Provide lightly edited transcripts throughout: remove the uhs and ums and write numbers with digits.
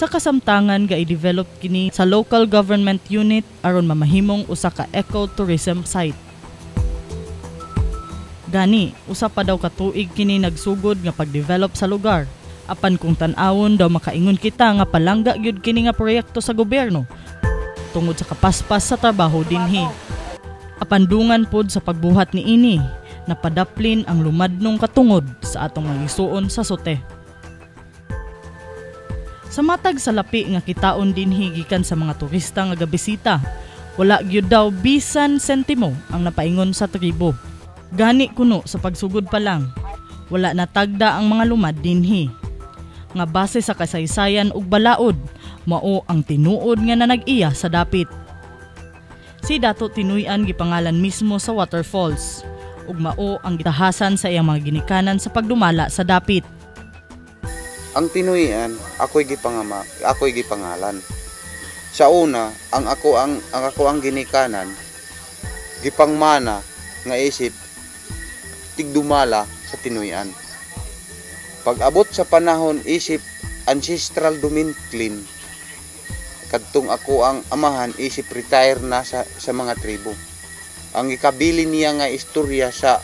Sa kasamtangan ga i-develop kini sa local government unit aron mamahimong usa ka ecotourism site. Gani, usa pa daw ka tuig kini nagsugod nga pag-develop sa lugar. Apan kung tan-awon daw makaingon kita nga palangga gyud kini nga proyekto sa gobyerno tungod sa kapaspas sa trabaho dinhi. Apandungan pod sa pagbuhat ni ini, napadaplin ang lumadnong katungod sa atong magisuon sa sote. Sa matag sa lapi nga kitaon dinhi gikan sa mga turista nga gabisita, wala gyud daw bisan sentimo ang napaingon sa tribo. Gani kuno sa pagsugod pa lang, wala natagda ang mga lumad dinhi. Nga base sa kasaysayan ug balaod, mao ang tinuod nga nanag-iya sa dapit. Si Dato Tinuy-an gipangalan mismo sa waterfalls, ug mao ang gitahasan sa iyang mga ginikanan sa pagdumala sa dapit. Ang Tinuy-an, ako'y gipangalan. Sa una, ang ako ang ginikanan, gipangmana nga isip tigdumala sa Tinuy-an. Pag-abot sa panahon isip ancestral dominklin, kadtong ako ang amahan isip retire na sa mga tribo. Ang ikabili niya nga istorya sa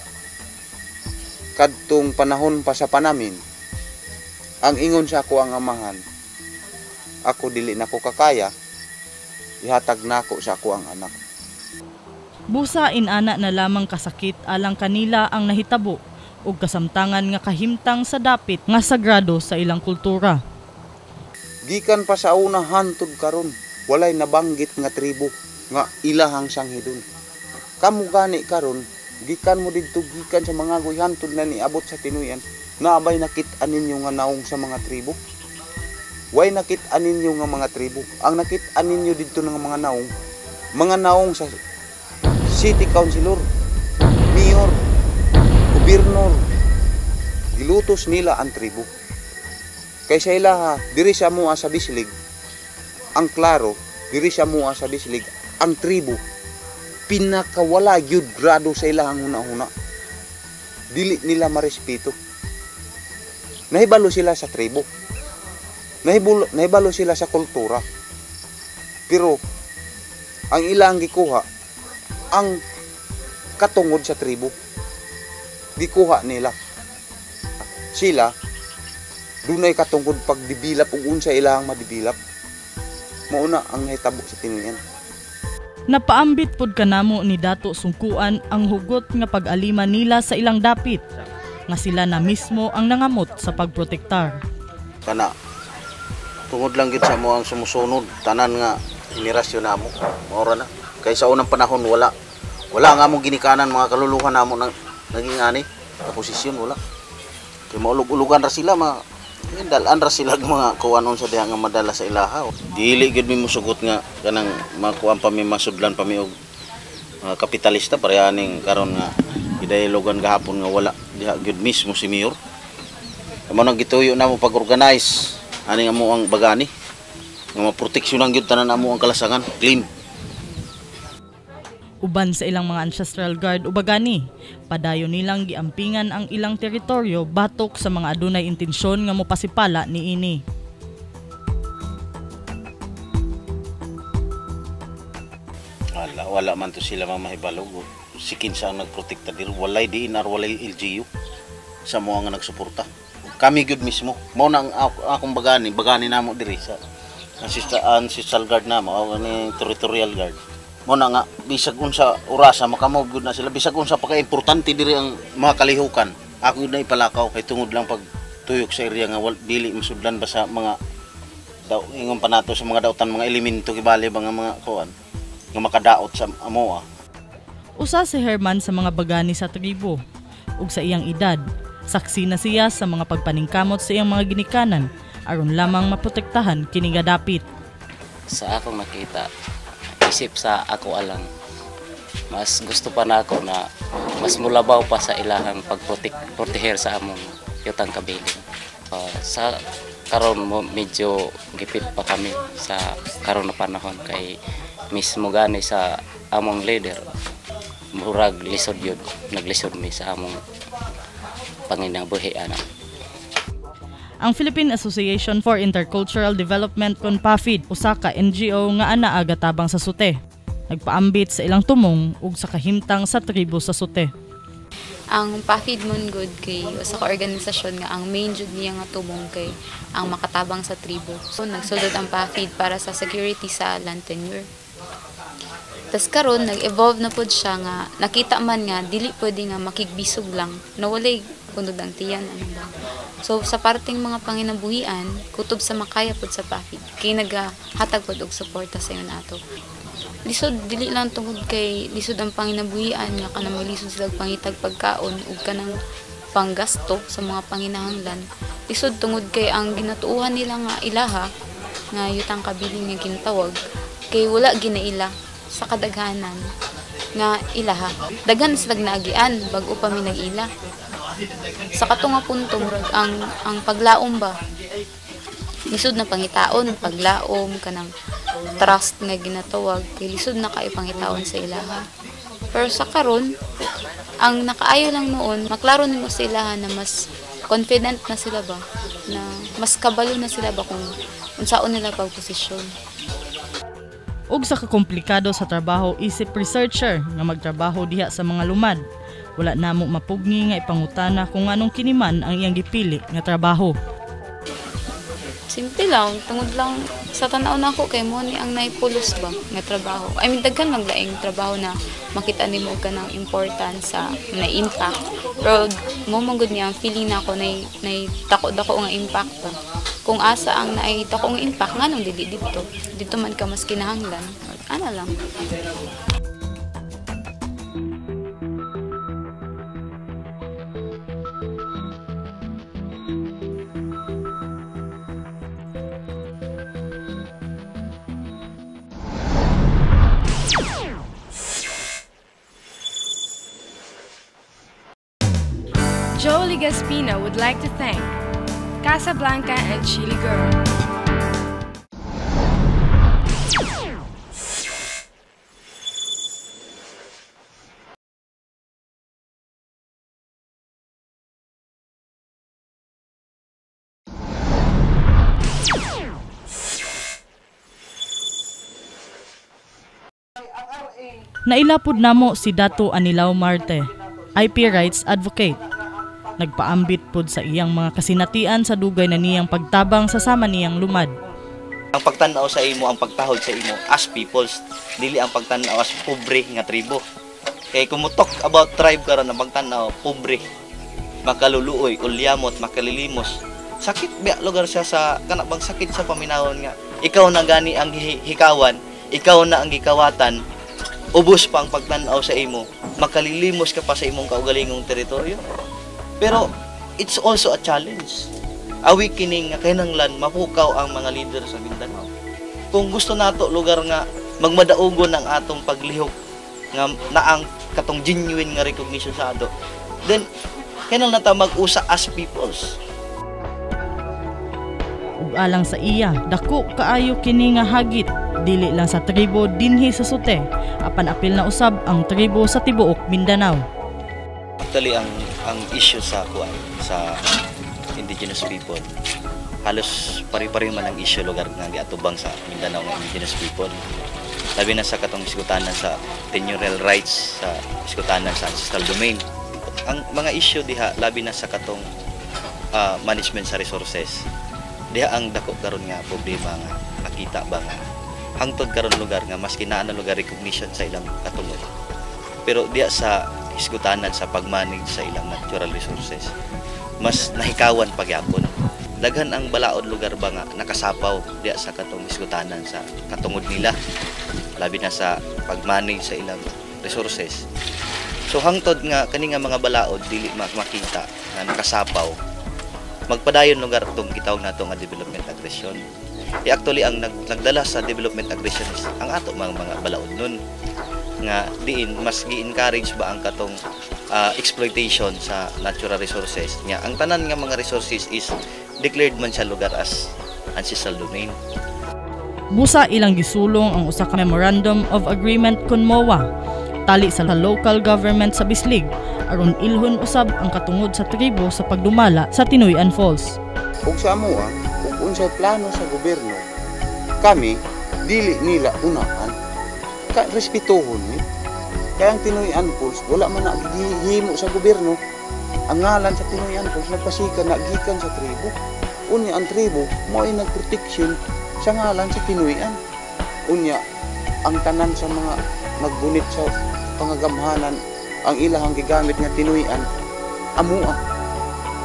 kadtong panahon pa sa panamin, ang ingon sa ako ang amahan, ako dili na ko kakaya, ihatag na ako sa ako ang anak. Busa inana na lamang kasakit alang kanila ang nahitabo ug kasamtangan nga kahimtang sa dapit nga sagrado sa ilang kultura. Gikan pa sa una hantod karon, walay nabanggit nga tribo nga ilahang sanghidon. Kamu gani karon, gikan mo didto gikan sa mga goy hantod na niabot sa Tinuy-an, naabay nakit-an ninyo nga naong sa mga tribo. Way nakit-an ninyo nga mga tribo. Ang nakit-an ninyo didto nga mga naong sa city councilor, mayor, gobernador. Gilutos nila ang tribo. Kaysa ilaha, diri sa mua sa Bislig, ang klaro, diri sa mua sa Bislig, ang tribo, pinakawala yun grado sa ilahang huna-huna. Dili nila marespeto. Nahibalo sila sa tribo. Nahibalo sila sa kultura. Pero, ang ilang gikuha, ang katungod sa tribo, gikuha nila. Sila, dunay katungkod pagdibilap ug unsa ilahang madibilap. Mauna ang nahitabo sa Tinuy-an. Napaambit pod kanamo ni Dato Sungkuan ang hugot nga pag-alima nila sa ilang dapit nga sila na mismo ang nangamot sa pagprotektar. Kana tungod lang gid sa mo ang sumusunod tanan nga henerasyon namo. Maura na. Kay sa unang panahon wala nga mong ginikanan mga kaluluhan namo nang naging ani sa posisyon wala. Kay maulog-ulugan ra sila dalan ra sila mga kuwanon sa diha nga madala sa ilaha. Dili gid mi mosugot nga kanang makuan pa mi masudlan pa mi og kapitalista parehaning karon nga gidaylogan gahapon nga wala diha gid mismo si mayor. Amo nang gituyo namo pag-organize ani nga mo ang bagani nga maproteksyonan gyud tanan amo ang kalasangan clean. Uban sa ilang mga ancestral guard o bagani, padayon nilang giampingan ang ilang teritoryo batok sa mga adunay intensyon nga mopasipala ni ini. Wala man to sila mamahibalog. Sikin sa ang nagprotekta diri, walay diin ar walay LGU sa mo nga nagsuporta. Kami gyud mismo, mao na ang akong bagani namo diri sa ancestral guard namo o ni territorial guard. Mo na nga bisag unsa orasa makamog gud na sila, bisag unsa pa ka importante diri ang mga kalihukan, ako na ipalakaw kay tungod lang pag tuyok sa area nga dili masudlan ba sa mga daw ingon pa nato sa mga dautan mga elemento gibali ba nga mga kuan nga makadaot sa amoa. Usa si Herman sa mga bagani sa tribo ug sa iyang edad, saksi na siya sa mga pagpaningkamot sa iyang mga ginikanan aron lamang maprotektahan kini nga dapit. Sa akong nakita, isip sa ako alang, mas gusto pa na ako na mas mulabaw pa sa ilahang pagproteher sa among yutang kabiling. Sa karon mo medyo gipit pa kami sa karon na panahon kay mismo gani sa among leader murag lisod yun, naglisod mi sa among panginabuhi ana. Ang Philippine Association for Intercultural Development kon PAFID usa ka NGO nga anaa gatabang sa Sute. Nagpaambit sa ilang tumong ug sa kahimtang sa tribo sa Sute. Ang PAFID mon good kay usa ka organisasyon nga ang main jud niya nga tumong kay ang makatabang sa tribo. So nagsudod ang PAFID para sa security sa land tenure. Tas karon nag-evolve na pod siya nga nakita man nga dili pwede nga makigbisog lang na walay kunod ang tiyan ano ba. So sa parting mga panginabuhian kutob sa makaya pod sa PAFID kay nagahatag pod og suporta sa iyo nato. Lisod dili lang tungod kay lisod ang panginabuhian nga kanang lisod sila pangitag pagkaon ug kanang panggasto sa mga panginahanglan. Lisod tungod kay ang ginatuuhan nila nga ilaha nga yutang kabiling nga ginatawag kay wala ginaila sa kadaghanan nga ilaha. Daghan sila naagian bag-o pa mi nag-ila. Sa kato nga punto ang paglaom ba lisod na pangitaon, paglaom kanang trust nga ginatawag kay lisod na kay pangitaon sa ilaha. Pero sa karon ang nakaayo lang noon maklaro nimo sa ilaha na mas confident na sila ba na mas kabalo na sila ba kung unsaon nila pagposisyon. Ug sa kakomplikado sa trabaho isip researcher nga magtrabaho diha sa mga lumad. Wala namo mapugni nga ipangutana kung anong kiniman ang iyang gipili nga trabaho. Simple lang, tungod lang sa tanaw nako kay mo ni ang naipulos ba nga trabaho. I mean daghan maglaing trabaho na makita nimo ka ng importance sa na impact. Pero mo manggod niya ang feeling nako na dako nga impact ba. Kung asa ang naita kong impact nganong dili dito man ka mas kinahanglan ana lang. Joe Ligaspina would like to thank Casablanca and Chili Girl. Nailapod namo si Dato Anilao Marte, IP rights advocate. Nagpaambit pod sa iyang mga kasinatian sa dugay na niyang pagtabang sa sama niyang lumad. Ang pagtanaw sa imo, ang pagtahod sa imo as peoples, dili ang pagtanaw as pobre nga tribo. Kay kumutok about tribe karon ang pagtanaw pobre, makaluluoy, ulyamot, makalilimos. Sakit biya lugar siya sa kanabang sakit sa paminawon nga. Ikaw na gani ang hikawan, ikaw na ang gikawatan. Ubos pa ang pagtanaw sa imo, makalilimos ka pa sa imong kaugalingong teritoryo. Pero it's also a challenge. Awakening nga kinahanglan mapukaw ang mga leader sa Mindanao. Kung gusto nato lugar nga magmadaugon ang atong paglihok nga naang katong genuine nga recognition sa ato, then kinahanglan ta mag-usa as peoples. Ug alang sa iya, dako kaayo kini nga hagit dili lang sa tribo dinhi sa Sute, apan apil na usab ang tribo sa tibuok Mindanao. Actually ang issue sa indigenous people halos pari-pari man ang issue lugar nga giatubang sa Mindanao nga indigenous people. Labi na sa katong iskutanan sa tenurial rights, sa iskutanan sa ancestral domain. Ang mga issue diha labi na sa katong management sa resources. Diha ang dako karon nga problema nga nakita ba nga hangtod karon lugar nga mas kinahanglan lugar recognition sa ilang katungod. Pero diha sa iskutanan sa pagmanage sa ilang natural resources mas nahikawan pagyapon. Daghan ang balaod lugar ba nga nakasapaw diya sa katong iskutanan sa katungod nila labi na sa pagmanage sa ilang resources. So hangtod nga kani nga mga balaod dili makita nga nakasapaw magpadayon lugar tong gitawag nato nga development aggression. Actually ang nagdala sa development aggression is ang ato mga balaod nun nga diin mas gi-encourage ba ang katong exploitation sa natural resources nya ang tanan nga mga resources is declared man sa lugar as ancestral domain. Busa ilang gisulong ang usa ka memorandum of agreement kun MOA tali sa local government sa Bislig aron ilhon usab ang katungod sa tribo sa pagdumala sa Tinuyan Falls. ug sa amoa ug unsay plano sa gobyerno, kami dili nila unahan. Respetuhon ni. Kaya ang Tinoy-an Falls wala man na gihimo sa gobyerno. Ang ngalan sa Tinoy-an Falls nagpasikan na gikan sa tribo. Unya ang tribo mo ay nagproteksyon sa ngalan sa Tinoy-an. Unya ang tanan sa mga naggunit sa pangagamhanan ang ilahang gigamit nga Tinoy-an amoa.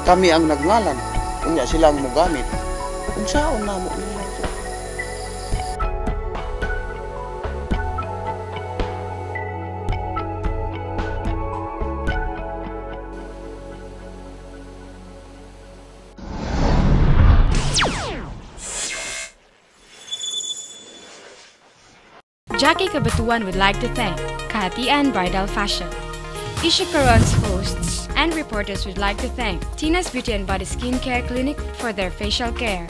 Kami ang nagngalan. Unya silang mo gamit. Kung saon na mo nila. Jackie Kabatuan would like to thank Kahatian Bridal Fashion. Isha Karon's hosts and reporters would like to thank Tina's Beauty and Body Skincare Clinic for their facial care.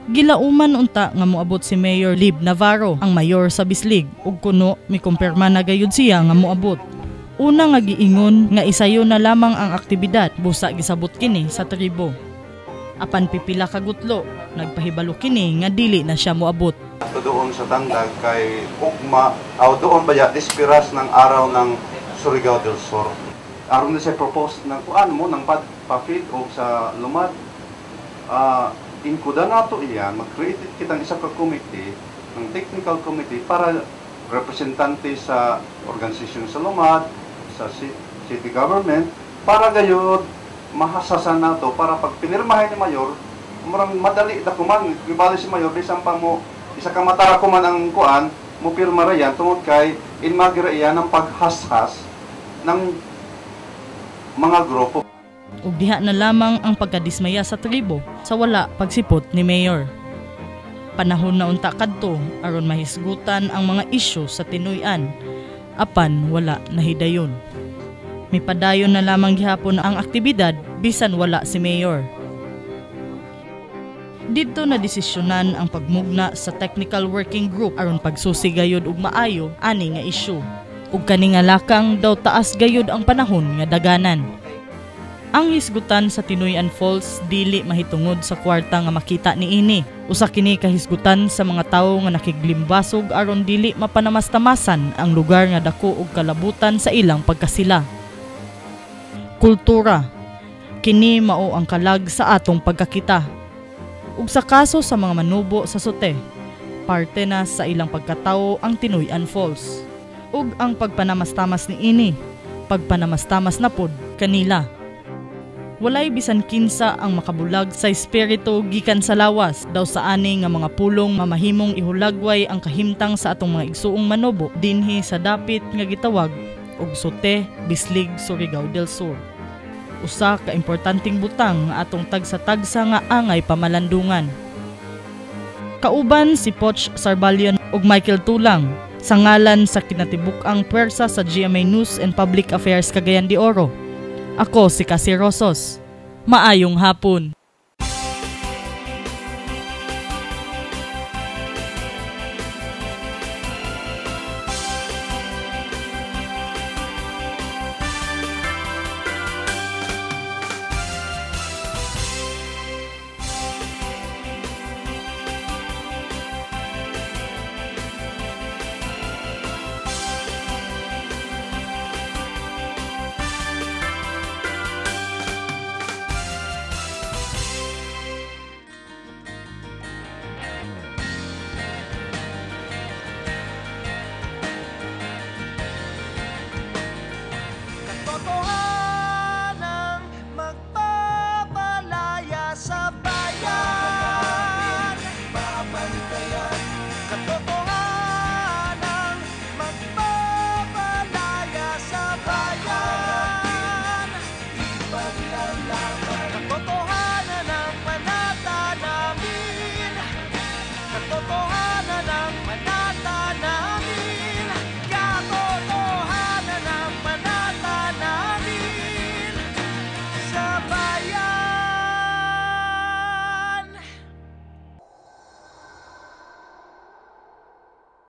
Gilauman unta nga moabot si Mayor Lib Navarro, ang mayor sa Bislig, ug kuno mikumpirma na gayud siya nga moabot. Una nga giingon nga isayo na lamang ang aktibidad busa gisabot kini sa tribo. Apan pipila ka gutlo, nagpahibalo kini nga dili na siya moabot. Doon sa Dangdag kay ugma doon ba ya dispiras ng araw ng Surigao del Sur. Aron na siya propose ng kuan mo ng pa-feed o sa lumad. Inkuda nato iyan, mag-create kitang isa ka committee, ng technical committee para representante sa organisasyon sa lumad, sa city government, para gayud mahasasan nato para pag pinirmahin ni Mayor, marang madali da kuman, ibali si Mayor, bisan pa mo, isa ka matara kuman ang kuan, mo pirma ra yan, tungod kay inmagira iyan ng paghashas ng mga grupo. Ug diha na lamang ang pagkadismaya sa tribo sa wala pagsipot ni Mayor. Panahon na unta kadto aron mahisgutan ang mga isyu sa Tinoy-an, apan wala nahidayon. Mipadayon na lamang gihapon ang aktibidad bisan wala si Mayor. Didto na desisyonan ang pagmugna sa Technical Working Group aron pagsusi gayud og maayo ani nga isyu. Ug kani nga lakang daw taas gayud ang panahon nga daganan. Ang hisgutan sa Tinoy-an Falls dili mahitungod sa kwarta nga makita niini. Usa kini kahisgutan sa mga tawo nga nakiglimbasog aron dili mapanamastamasan ang lugar nga dako ug kalabutan sa ilang pagkasila. Kultura. Kini mao ang kalag sa atong pagkakita. Ug sa kaso sa mga manubo sa Sute, parte na sa ilang pagkatawo ang Tinoy-an Falls. Ug ang pagpanamastamas niini, pagpanamastamas na pod kanila. Walay bisan kinsa ang makabulag sa espiritu gikan sa lawas daw sa ani nga mga pulong mamahimong ihulagway ang kahimtang sa atong mga igsuong manubo dinhi sa dapit nga gitawag og Sute, Bislig, Surigao del Sur. Usa ka importanteng butang nga atong tagsa-tagsa nga angay pamalandungan. Kauban si Poch Sarbalion ug Michael Tulang sa ngalan sa kinatibuk-ang pwersa sa GMA News and Public Affairs Cagayan de Oro. Ako si Cassie Rosos. Maayong hapon.